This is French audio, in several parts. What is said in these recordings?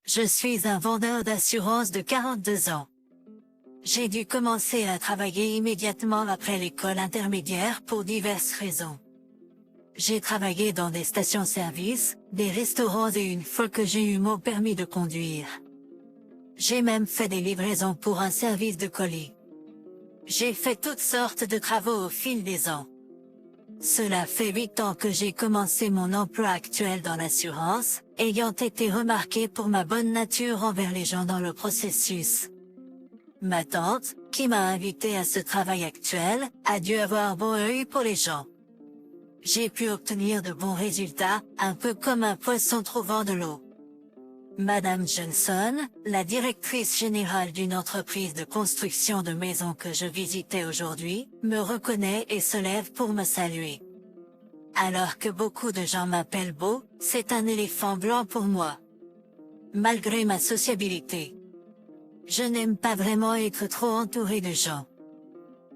Je suis un vendeur d'assurance de 42 ans. J'ai dû commencer à travailler immédiatement après l'école intermédiaire pour diverses raisons. J'ai travaillé dans des stations-service, des restaurants et une fois que j'ai eu mon permis de conduire. J'ai même fait des livraisons pour un service de colis. J'ai fait toutes sortes de travaux au fil des ans. Cela fait 8 ans que j'ai commencé mon emploi actuel dans l'assurance, ayant été remarqué pour ma bonne nature envers les gens dans le processus. Ma tante, qui m'a invité à ce travail actuel, a dû avoir bon œil pour les gens. J'ai pu obtenir de bons résultats, un peu comme un poisson trouvant de l'eau. Madame Johnson, la directrice générale d'une entreprise de construction de maisons que je visitais aujourd'hui, me reconnaît et se lève pour me saluer. Alors que beaucoup de gens m'appellent beau, c'est un éléphant blanc pour moi. Malgré ma sociabilité, je n'aime pas vraiment être trop entouré de gens.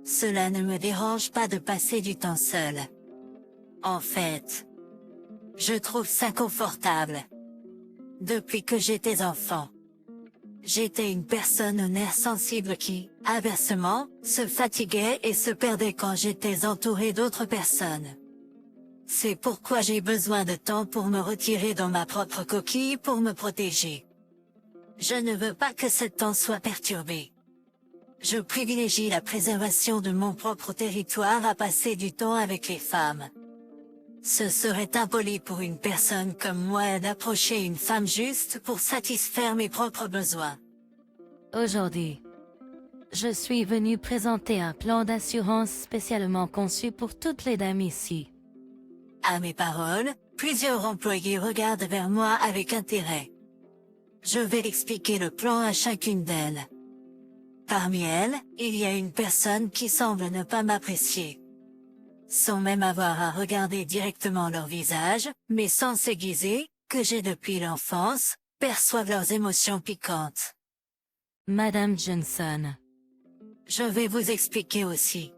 Cela ne me dérange pas de passer du temps seul. En fait, je trouve ça confortable. Depuis que j'étais enfant, j'étais une personne aux nerfs sensibles qui, inversement, se fatiguait et se perdait quand j'étais entouré d'autres personnes. C'est pourquoi j'ai besoin de temps pour me retirer dans ma propre coquille pour me protéger. Je ne veux pas que ce temps soit perturbé. Je privilégie la préservation de mon propre territoire à passer du temps avec les femmes. Ce serait impoli pour une personne comme moi d'approcher une femme juste pour satisfaire mes propres besoins. Aujourd'hui, je suis venu présenter un plan d'assurance spécialement conçu pour toutes les dames ici. À mes paroles, plusieurs employés regardent vers moi avec intérêt. Je vais expliquer le plan à chacune d'elles. Parmi elles, il y a une personne qui semble ne pas m'apprécier. Sans même avoir à regarder directement leur visage, mais sans s'aiguiser, que j'ai depuis l'enfance, perçoivent leurs émotions piquantes. Madame Johnson. Je vais vous expliquer aussi.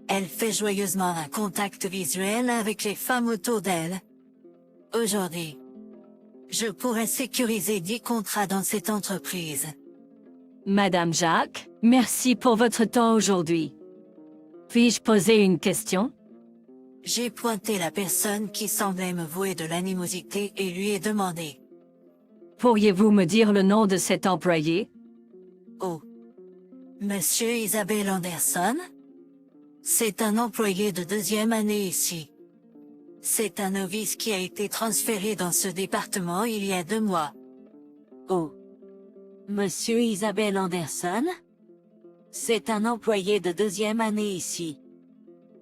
Elle fait joyeusement un contact visuel avec les femmes autour d'elle. Aujourd'hui, je pourrais sécuriser 10 contrats dans cette entreprise. Madame Jacques, merci pour votre temps aujourd'hui. Puis-je poser une question? J'ai pointé la personne qui semblait me vouer de l'animosité et lui ai demandé. Pourriez-vous me dire le nom de cet employé? Oh. Monsieur Isabelle Anderson? C'est un employé de 2e année ici. C'est un novice qui a été transféré dans ce département il y a 2 mois. Oh. Monsieur Isabelle Anderson? C'est un employé de 2e année ici.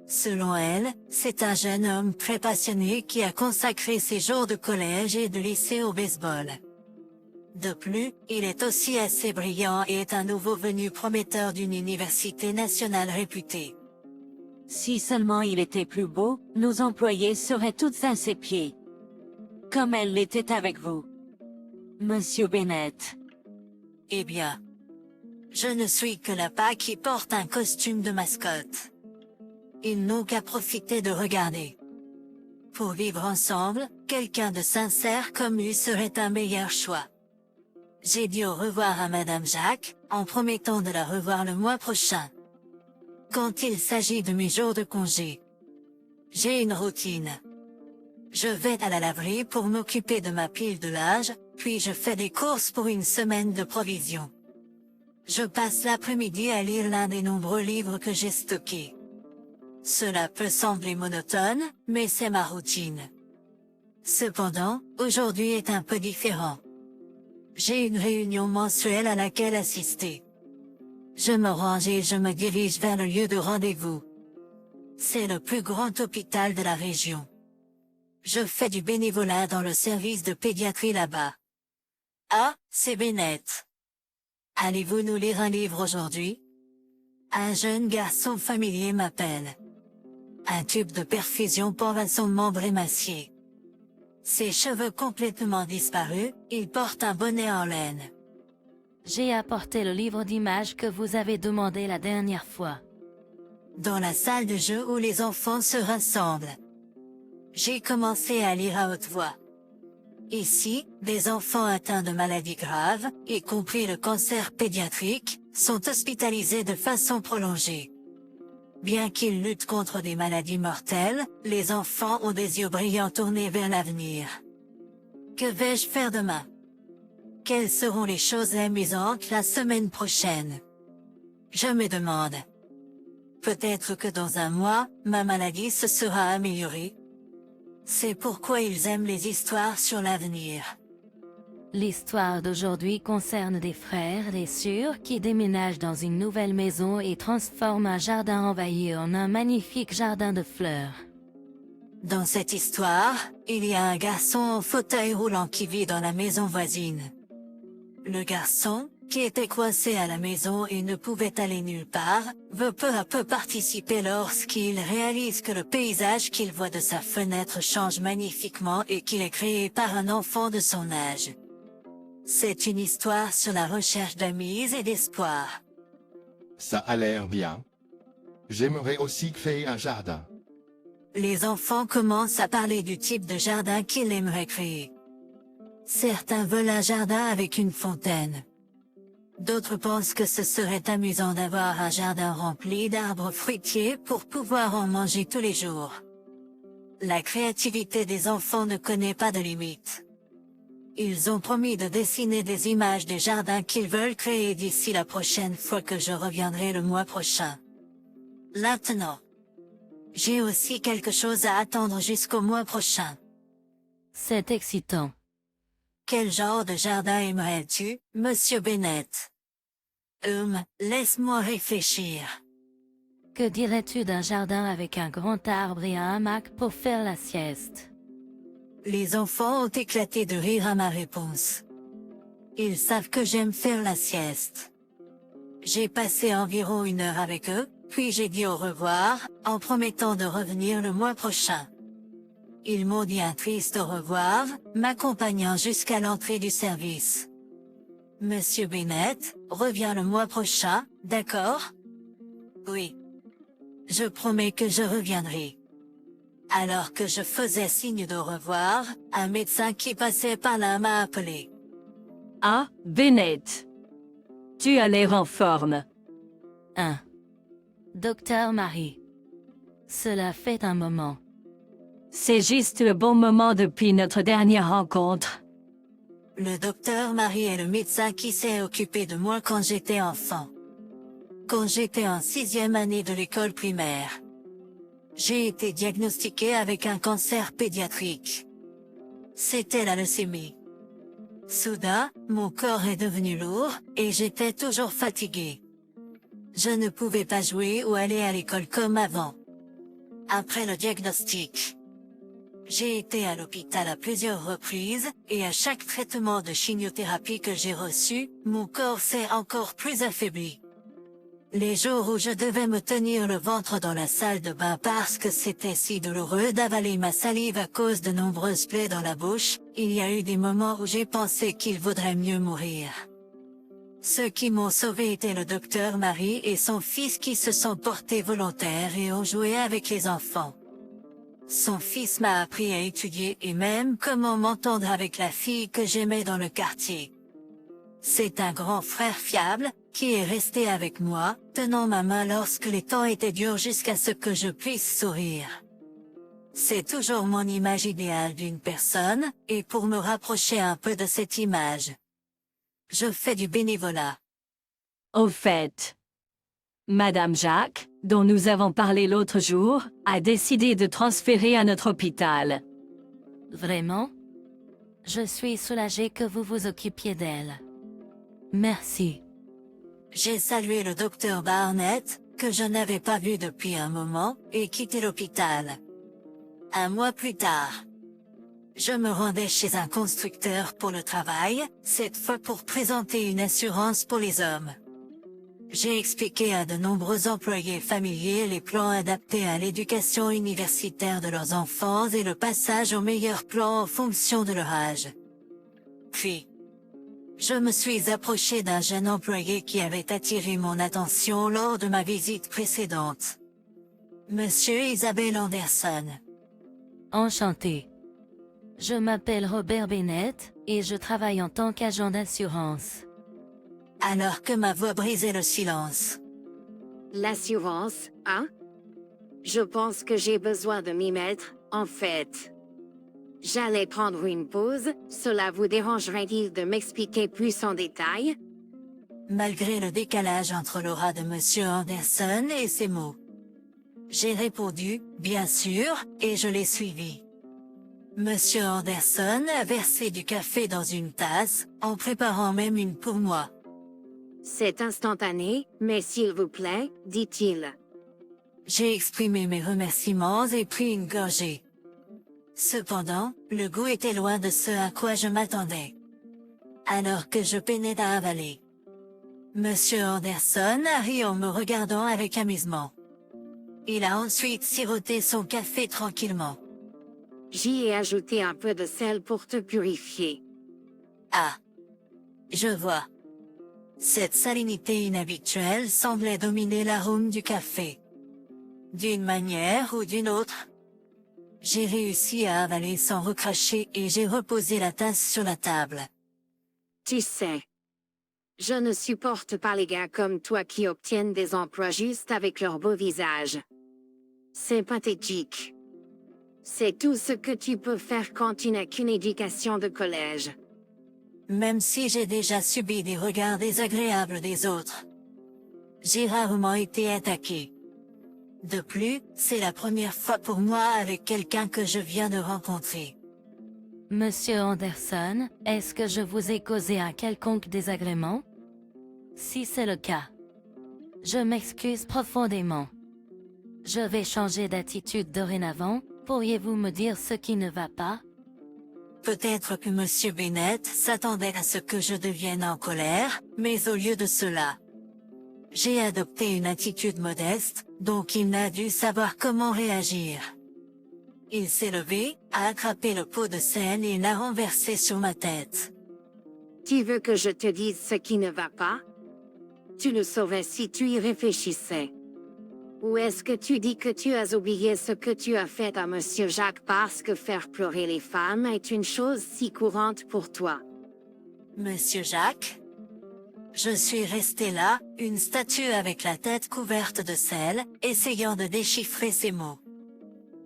Selon elle, c'est un jeune homme très passionné qui a consacré ses jours de collège et de lycée au baseball. De plus, il est aussi assez brillant et est un nouveau venu prometteur d'une université nationale réputée. Si seulement il était plus beau, nos employés seraient toutes à ses pieds. Comme elle l'était avec vous. Monsieur Bennett. Eh bien, je ne suis que l'appât qui porte un costume de mascotte. Ils n'ont qu'à profiter de regarder. Pour vivre ensemble, quelqu'un de sincère comme lui serait un meilleur choix. J'ai dit au revoir à Madame Jacques, en promettant de la revoir le mois prochain. Quand il s'agit de mes jours de congé, j'ai une routine. Je vais à la laverie pour m'occuper de ma pile de linge, puis je fais des courses pour une semaine de provisions. Je passe l'après-midi à lire l'un des nombreux livres que j'ai stockés. Cela peut sembler monotone, mais c'est ma routine. Cependant, aujourd'hui est un peu différent. J'ai une réunion mensuelle à laquelle assister. Je me range et je me dirige vers le lieu de rendez-vous. C'est le plus grand hôpital de la région. Je fais du bénévolat dans le service de pédiatrie là-bas. Ah, c'est Bennett. Allez-vous nous lire un livre aujourd'hui? Un jeune garçon familier m'appelle. Un tube de perfusion pend à son membre émacié. Ses cheveux complètement disparus, il porte un bonnet en laine. J'ai apporté le livre d'images que vous avez demandé la dernière fois. Dans la salle de jeu où les enfants se rassemblent. J'ai commencé à lire à haute voix. Ici, des enfants atteints de maladies graves, y compris le cancer pédiatrique, sont hospitalisés de façon prolongée. Bien qu'ils luttent contre des maladies mortelles, les enfants ont des yeux brillants tournés vers l'avenir. Que vais-je faire demain? Quelles seront les choses amusantes la semaine prochaine? Je me demande. Peut-être que dans un mois, ma maladie se sera améliorée. C'est pourquoi ils aiment les histoires sur l'avenir. L'histoire d'aujourd'hui concerne des frères et sœurs qui déménagent dans une nouvelle maison et transforment un jardin envahi en un magnifique jardin de fleurs. Dans cette histoire, il y a un garçon en fauteuil roulant qui vit dans la maison voisine. Le garçon, qui était coincé à la maison et ne pouvait aller nulle part, veut peu à peu participer lorsqu'il réalise que le paysage qu'il voit de sa fenêtre change magnifiquement et qu'il est créé par un enfant de son âge. C'est une histoire sur la recherche d'amis et d'espoir. Ça a l'air bien. J'aimerais aussi créer un jardin. Les enfants commencent à parler du type de jardin qu'ils aimeraient créer. Certains veulent un jardin avec une fontaine. D'autres pensent que ce serait amusant d'avoir un jardin rempli d'arbres fruitiers pour pouvoir en manger tous les jours. La créativité des enfants ne connaît pas de limite. Ils ont promis de dessiner des images des jardins qu'ils veulent créer d'ici la prochaine fois que je reviendrai le mois prochain. Maintenant, j'ai aussi quelque chose à attendre jusqu'au mois prochain. C'est excitant. Quel genre de jardin aimerais-tu, Monsieur Bennett? Laisse-moi réfléchir. Que dirais-tu d'un jardin avec un grand arbre et un hamac pour faire la sieste? Les enfants ont éclaté de rire à ma réponse. Ils savent que j'aime faire la sieste. J'ai passé environ 1 heure avec eux, puis j'ai dit au revoir, en promettant de revenir le mois prochain. Ils m'ont dit un triste au revoir, m'accompagnant jusqu'à l'entrée du service. Monsieur Bennett, reviens le mois prochain, d'accord? Oui. Je promets que je reviendrai. Alors que je faisais signe de revoir, un médecin qui passait par là m'a appelé. Ah, Bennett. Tu as l'air en forme. 1. Docteur Marie. Cela fait un moment. C'est juste le bon moment depuis notre dernière rencontre. Le docteur Marie est le médecin qui s'est occupé de moi quand j'étais enfant. Quand j'étais en 6e année de l'école primaire. J'ai été diagnostiqué avec un cancer pédiatrique. C'était la leucémie. Soudain, mon corps est devenu lourd, et j'étais toujours fatigué. Je ne pouvais pas jouer ou aller à l'école comme avant. Après le diagnostic, j'ai été à l'hôpital à plusieurs reprises, et à chaque traitement de chimiothérapie que j'ai reçu, mon corps s'est encore plus affaibli. Les jours où je devais me tenir le ventre dans la salle de bain parce que c'était si douloureux d'avaler ma salive à cause de nombreuses plaies dans la bouche, il y a eu des moments où j'ai pensé qu'il vaudrait mieux mourir. Ceux qui m'ont sauvé étaient le docteur Marie et son fils qui se sont portés volontaires et ont joué avec les enfants. Son fils m'a appris à étudier et même comment m'entendre avec la fille que j'aimais dans le quartier. C'est un grand frère fiable, qui est resté avec moi, tenant ma main lorsque les temps étaient durs jusqu'à ce que je puisse sourire. C'est toujours mon image idéale d'une personne, et pour me rapprocher un peu de cette image, je fais du bénévolat. Au fait, Madame Jacques, dont nous avons parlé l'autre jour, a décidé de transférer à notre hôpital. Vraiment? Je suis soulagée que vous vous occupiez d'elle. Merci. J'ai salué le docteur Barnett, que je n'avais pas vu depuis un moment, et quitté l'hôpital. 1 mois plus tard, je me rendais chez un constructeur pour le travail, cette fois pour présenter une assurance pour les hommes. J'ai expliqué à de nombreux employés familiers les plans adaptés à l'éducation universitaire de leurs enfants et le passage au meilleur plan en fonction de leur âge. Puis, je me suis approché d'un jeune employé qui avait attiré mon attention lors de ma visite Je m'appelle Robert Bennett et je travaille en tant qu'agent d'assurance. Alors que ma voix brisait le silence. L'assurance, hein? Je pense que j'ai besoin de m'y mettre, en fait. J'allais prendre une pause, cela vous dérangerait-il de m'expliquer plus en détail? Malgré le décalage entre l'aura de Monsieur Anderson et ses mots. J'ai répondu, bien sûr, et je l'ai suivi. Monsieur Anderson a versé du café dans une tasse, en préparant même une pour moi. C'est instantané, mais s'il vous plaît, dit-il. J'ai exprimé mes remerciements et pris une gorgée. Cependant, le goût était loin de ce à quoi je m'attendais. Alors que je peinais à avaler. Monsieur Anderson a ri en me regardant avec amusement. Il a ensuite siroté son café tranquillement. J'y ai ajouté un peu de sel pour te purifier. Ah. Je vois. Cette salinité inhabituelle semblait dominer l'arôme du café. D'une manière ou d'une autre. J'ai réussi à avaler sans recracher et j'ai reposé la tasse sur la table. Tu sais. Je ne supporte pas les gars comme toi qui obtiennent des emplois juste avec leur beau visage. C'est pathétique. C'est tout ce que tu peux faire quand tu n'as qu'une éducation de collège. Même si j'ai déjà subi des regards désagréables des autres. J'ai rarement été attaqué. De plus, c'est la première fois pour moi avec quelqu'un que je viens de rencontrer. Monsieur Anderson, est-ce que je vous ai causé un quelconque désagrément? Si c'est le cas, je m'excuse profondément. Je vais changer d'attitude dorénavant, pourriez-vous me dire ce qui ne va pas? Peut-être que Monsieur Bennett s'attendait à ce que je devienne en colère, mais au lieu de cela, j'ai adopté une attitude modeste, donc il n'a dû savoir comment réagir. Il s'est levé, a attrapé le pot de sel et l'a renversé sur ma tête. Tu veux que je te dise ce qui ne va pas? Tu le saurais si tu y réfléchissais. Ou est-ce que tu dis que tu as oublié ce que tu as fait à Monsieur Jacques parce que faire pleurer les femmes est une chose si courante pour toi? Monsieur Jacques? Je suis resté là, une statue avec la tête couverte de sel, essayant de déchiffrer ces mots.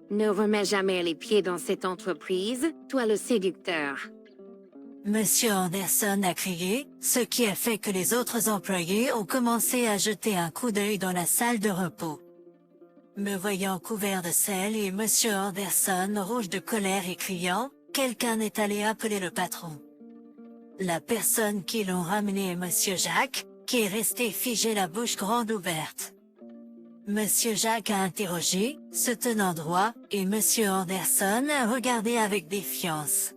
Ne remets jamais les pieds dans cette entreprise, toi le séducteur. Monsieur Anderson a crié, ce qui a fait que les autres employés ont commencé à jeter un coup d'œil dans la salle de repos. Me voyant couvert de sel et Monsieur Anderson rouge de colère et criant, quelqu'un est allé appeler le patron. La personne qui l'ont ramené est Monsieur Jacques, qui est resté figé la bouche grande ouverte. Monsieur Jacques a interrogé, se tenant droit, et Monsieur Anderson a regardé avec défiance.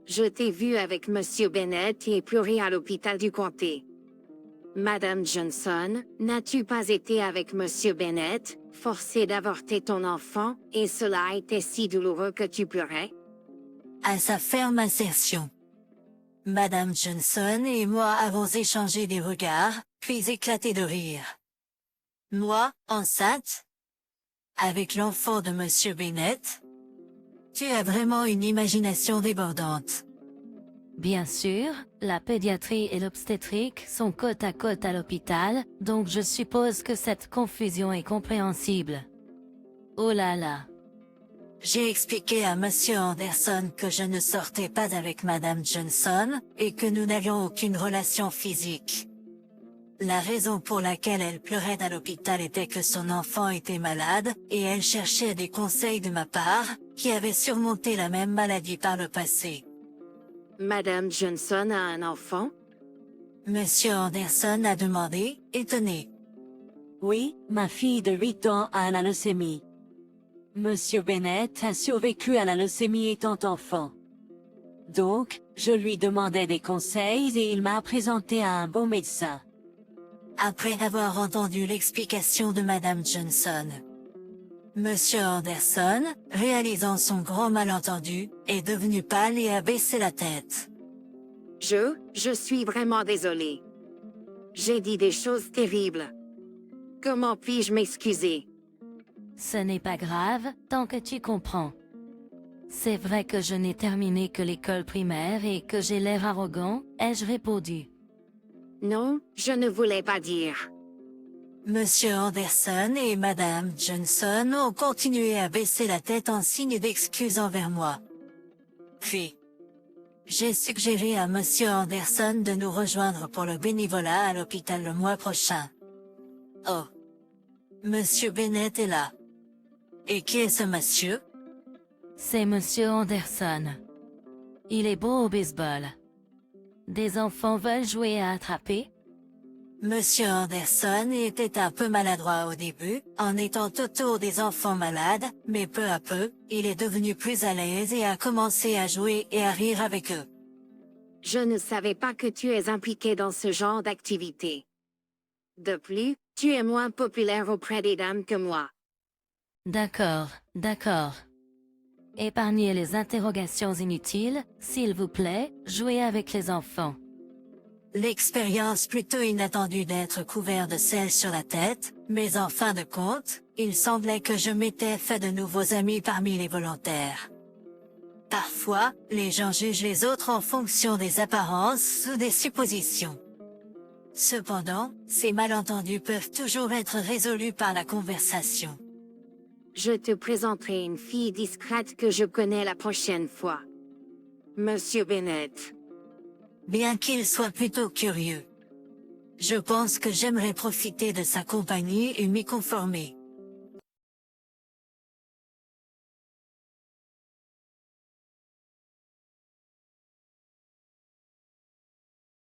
Je t'ai vu avec Monsieur Bennett et pleuré à l'hôpital du comté. Madame Johnson, n'as-tu pas été avec Monsieur Bennett, forcé d'avorter ton enfant, et cela a été si douloureux que tu pleurais? À sa ferme assertion. Madame Johnson et moi avons échangé des regards, puis éclaté de rire. Moi, enceinte? Avec l'enfant de Monsieur Bennett? Tu as vraiment une imagination débordante. Bien sûr, la pédiatrie et l'obstétrique sont côte à côte à l'hôpital, donc je suppose que cette confusion est compréhensible. Oh là là. J'ai expliqué à Monsieur Anderson que je ne sortais pas avec Madame Johnson, et que nous n'avions aucune relation physique. La raison pour laquelle elle pleurait à l'hôpital était que son enfant était malade, et elle cherchait des conseils de ma part, qui avait surmonté la même maladie par le passé. Madame Johnson a un enfant? Monsieur Anderson a demandé, étonné. Oui, ma fille de 8 ans a la leucémie. Monsieur Bennett a survécu à la leucémie étant enfant. Donc, je lui demandais des conseils et il m'a présenté à un bon médecin. Après avoir entendu l'explication de Madame Johnson, Monsieur Anderson, réalisant son grand malentendu, est devenu pâle et a baissé la tête. Je suis vraiment désolée. J'ai dit des choses terribles. Comment puis-je m'excuser? Ce n'est pas grave, tant que tu comprends. C'est vrai que je n'ai terminé que l'école primaire et que j'ai l'air arrogant, ai-je répondu. Non, je ne voulais pas dire. Monsieur Anderson et Madame Johnson ont continué à baisser la tête en signe d'excuse envers moi. Puis, j'ai suggéré à Monsieur Anderson de nous rejoindre pour le bénévolat à l'hôpital le mois prochain. Oh. Monsieur Bennett est là. Et qui est ce monsieur? C'est Monsieur Anderson. Il est beau au baseball. Des enfants veulent jouer à attraper? Monsieur Anderson était un peu maladroit au début, en étant autour des enfants malades, mais peu à peu, il est devenu plus à l'aise et a commencé à jouer et à rire avec eux. Je ne savais pas que tu es impliqué dans ce genre d'activité. De plus, tu es moins populaire auprès des dames que moi. D'accord, d'accord. Épargnez les interrogations inutiles, s'il vous plaît, jouez avec les enfants. L'expérience plutôt inattendue d'être couvert de sel sur la tête, mais en fin de compte, il semblait que je m'étais fait de nouveaux amis parmi les volontaires. Parfois, les gens jugent les autres en fonction des apparences ou des suppositions. Cependant, ces malentendus peuvent toujours être résolus par la conversation. Je te présenterai une fille discrète que je connais la prochaine fois. Monsieur Bennett. Bien qu'il soit plutôt curieux. Je pense que j'aimerais profiter de sa compagnie et m'y conformer.